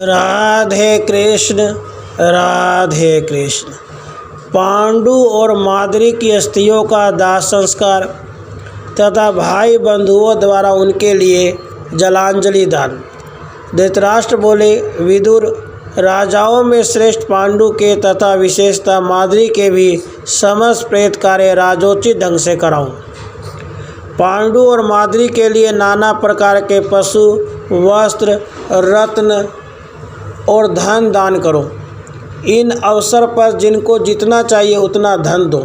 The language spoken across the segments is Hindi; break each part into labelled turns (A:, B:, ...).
A: राधे कृष्ण राधे कृष्ण। पांडु और माद्री की अस्थियों का दाह संस्कार तथा भाई बंधुओं द्वारा उनके लिए जलांजलि दान। धृतराष्ट्र बोले, विदुर, राजाओं में श्रेष्ठ पांडु के तथा विशेषतः माद्री के भी समस्त प्रेत कार्य राजोचित ढंग से कराऊं। पांडु और माद्री के लिए नाना प्रकार के पशु, वस्त्र, रत्न और धन दान करो। इन अवसर पर जिनको जितना चाहिए उतना धन दो।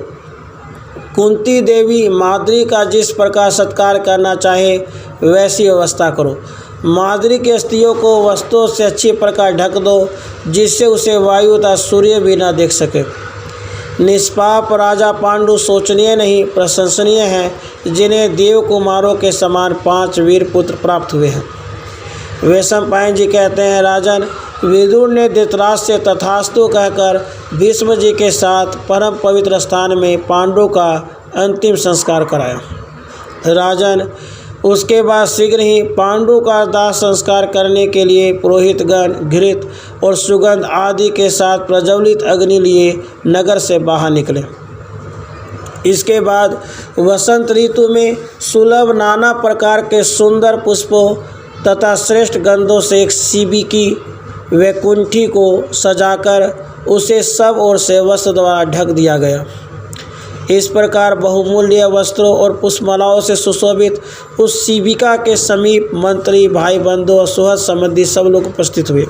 A: कुंती देवी माद्री का जिस प्रकार सत्कार करना चाहे वैसी व्यवस्था करो। माद्री के अस्थियों को वस्त्रों से अच्छी प्रकार ढक दो, जिससे उसे वायु तथा सूर्य भी न देख सके। निष्पाप राजा पांडु सोचनीय नहीं प्रशंसनीय हैं, जिन्हें देव कुमारों के समान 5 वीर पुत्र प्राप्त हुए हैं। वैशंपायन जी कहते हैं, राजन, विदुर ने धृतराष्ट्र से तथास्तु कहकर भीष्म जी के साथ परम पवित्र स्थान में पांडु का अंतिम संस्कार कराया। राजन, उसके बाद शीघ्र ही पांडु का दाह संस्कार करने के लिए पुरोहितगण घृत और सुगंध आदि के साथ प्रज्वलित अग्नि लिए नगर से बाहर निकले। इसके बाद वसंत ऋतु में सुलभ नाना प्रकार के सुंदर पुष्पों तथा श्रेष्ठ गंधों से एक शिबिकी वैकुंठी को सजाकर उसे सब ओर से वस्त्र द्वारा ढक दिया गया। इस प्रकार बहुमूल्य वस्त्रों और पुष्पमालाओं से सुशोभित उस शिबिका के समीप मंत्री, भाई बंधु और सुहृद संबंधी सब लोग उपस्थित हुए।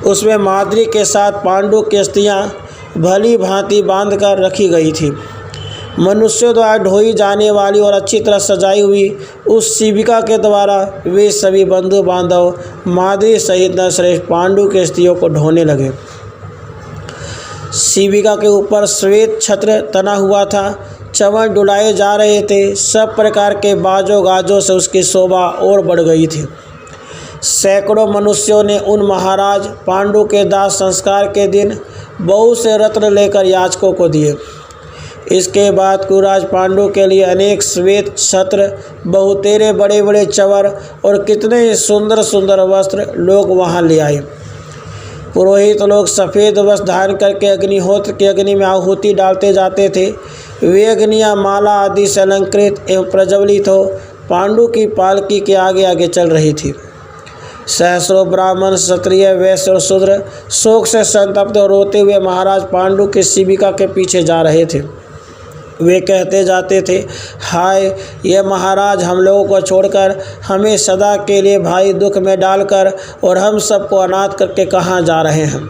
A: उसमें माद्री के साथ पांडु की अस्थियां भली भांति बांधकर रखी गई थी। मनुष्यों द्वारा ढोई जाने वाली और अच्छी तरह सजाई हुई उस शिबिका के द्वारा वे सभी बंधु बांधव माद्री सहित नरश्रेष्ठ पांडु के अस्थियों को ढोने लगे। शिबिका के ऊपर श्वेत छत्र तना हुआ था। चवन डुलाए जा रहे थे। सब प्रकार के बाजों गाजों से उसकी शोभा और बढ़ गई थी। सैकड़ों मनुष्यों ने उन महाराज पांडु के दाह संस्कार के दिन बहुत से रत्न लेकर याचकों को दिए। इसके बाद कुराज पांडु के लिए अनेक श्वेत छत्र, बहुतेरे बड़े बड़े चवर और कितने ही सुंदर सुंदर वस्त्र लोग वहां ले आए। पुरोहित लोग सफ़ेद वस्त्र धारण करके अग्निहोत्र की अग्नि में आहुति डालते जाते थे। वे अग्नियाँ माला आदि से अलंकृत एवं प्रज्वलित हो पांडु की पालकी के आगे आगे चल रही थी। सहस्रों ब्राह्मण, क्षत्रिय, वैश्य और शूद्र शोक से संतप्त और रोते हुए महाराज पांडु की शिबिका के पीछे जा रहे थे। वे कहते जाते थे, हाय, ये महाराज हम लोगों को छोड़कर हमें सदा के लिए भाई दुख में डालकर और हम सबको अनाथ करके कहाँ जा रहे हैं।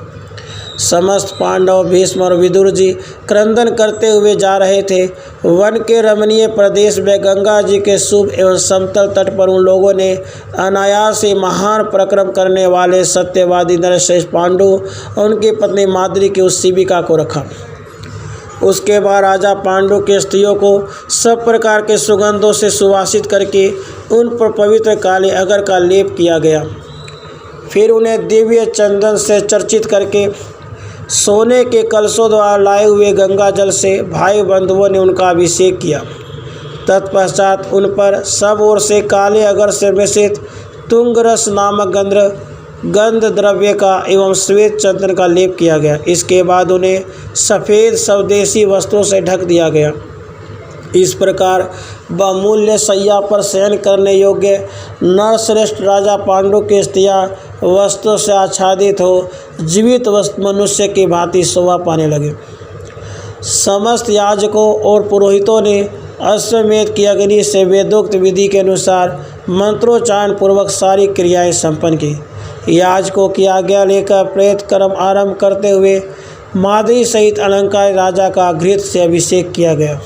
A: समस्त पांडव, भीष्म और विदुर जी क्रंदन करते हुए जा रहे थे। वन के रमणीय प्रदेश में गंगा जी के शुभ एवं समतल तट पर उन लोगों ने अनायास ही महान पराक्रम करने वाले सत्यवादी नरश्रेष्ठ पांडु और उनकी पत्नी माद्री की उस शिबिका को रखा। उसके बाद राजा पांडु के अस्थियों को सब प्रकार के सुगंधों से सुवासित करके उन पर पवित्र काले अगर का लेप किया गया। फिर उन्हें दिव्य चंदन से चर्चित करके सोने के कलशों द्वारा लाए हुए गंगा जल से भाई बंधुओं ने उनका अभिषेक किया। तत्पश्चात उन पर सब ओर से काले अगर से मिश्रित तुंगरस नामक गंध द्रव्य का एवं श्वेत चंदन का लेप किया गया। इसके बाद उन्हें सफ़ेद स्वदेशी वस्त्रों से ढक दिया गया। इस प्रकार बहुमूल्य शैया पर शयन करने योग्य नरश्रेष्ठ राजा पांडु की अस्थियां वस्त्रों से आच्छादित हो जीवित मनुष्य की भांति शोभा पाने लगे। समस्त याजकों और पुरोहितों ने अश्वमेध की अग्नि से वेदोक्त विधि के अनुसार मंत्रोच्चारण पूर्वक सारी क्रियाएं संपन्न की। याजकों की आज्ञा लेकर प्रेत कर्म आरंभ करते हुए माद्री सहित अलंकार राजा का घृत से अभिषेक किया गया।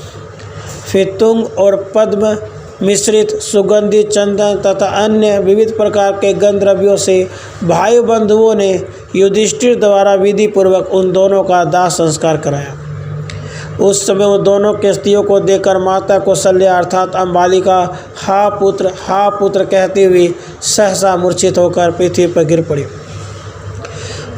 A: फिर तुंग और पद्म मिश्रित सुगंधित चंदन तथा अन्य विविध प्रकार के गंध द्रव्यों से भाई बंधुओं ने युधिष्ठिर द्वारा विधि पूर्वक उन दोनों का दाह संस्कार कराया। उस समय उन दोनों के अस्थियों को देखकर माता कौशल्या अर्थात अम्बालिका हा पुत्र कहती हुई सहसा मूर्छित होकर पृथ्वी पर गिर पड़ी।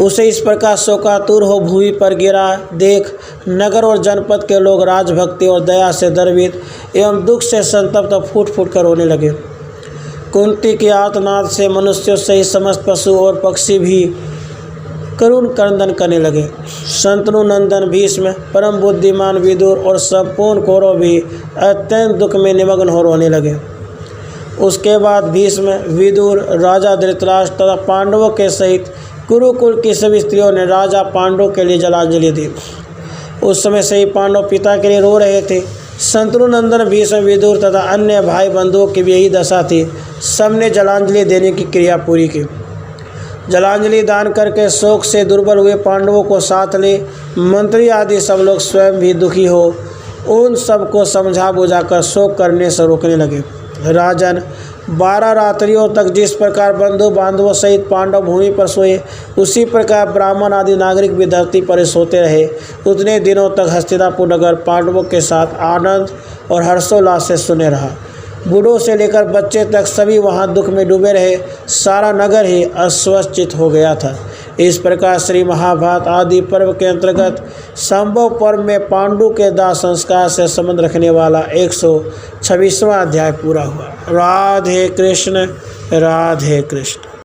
A: उसे इस प्रकार शोकातुर हो भूमि पर गिरा देख नगर और जनपद के लोग राजभक्ति और दया से द्रवित एवं दुख से संतप्त फूट फूट कर रोने लगे। कुंती के आर्तनाद से मनुष्यों सहित समस्त पशु और पक्षी भी करुण क्रंदन करने लगे। शंतनु नंदन भीष्म, परम बुद्धिमान विदुर और संपूर्ण कौरव भी अत्यंत दुख में निमग्न हो रोने लगे। उसके बाद भीष्म, विदुर, राजा धृतराष्ट्र तथा पांडवों के सहित कुरुकुल की सभी स्त्रियों ने राजा पांडव के लिए जलांजलि दी। उस समय से ही पांडव पिता के लिए रो रहे थे। शंतनु नंदन भीष्म, विदुर तथा अन्य भाई बंधुओं की भी यही दशा थी। सबने जलांजलि देने की क्रिया पूरी की। जलांजलि दान करके शोक से दुर्बल हुए पांडवों को साथ ले मंत्री आदि सब लोग स्वयं भी दुखी हो उन सबको समझा बुझाकर शोक करने से रोकने लगे। राजन, 12 रात्रियों तक जिस प्रकार बंधु बांधवों सहित पांडव भूमि पर सोए, उसी प्रकार ब्राह्मण आदि नागरिक भी धरती पर सोते रहे। उतने दिनों तक हस्तिनापुर नगर पांडवों के साथ आनंद और हर्षोल्लास से सुने रहा। बूढ़ों से लेकर बच्चे तक सभी वहां दुख में डूबे रहे। सारा नगर ही अस्वस्थित हो गया था। इस प्रकार श्री महाभारत आदि पर्व के अंतर्गत संभव पर्व में पांडु के दाह संस्कार से संबंध रखने वाला 126वां अध्याय पूरा हुआ। राधे कृष्ण, राधे कृष्ण।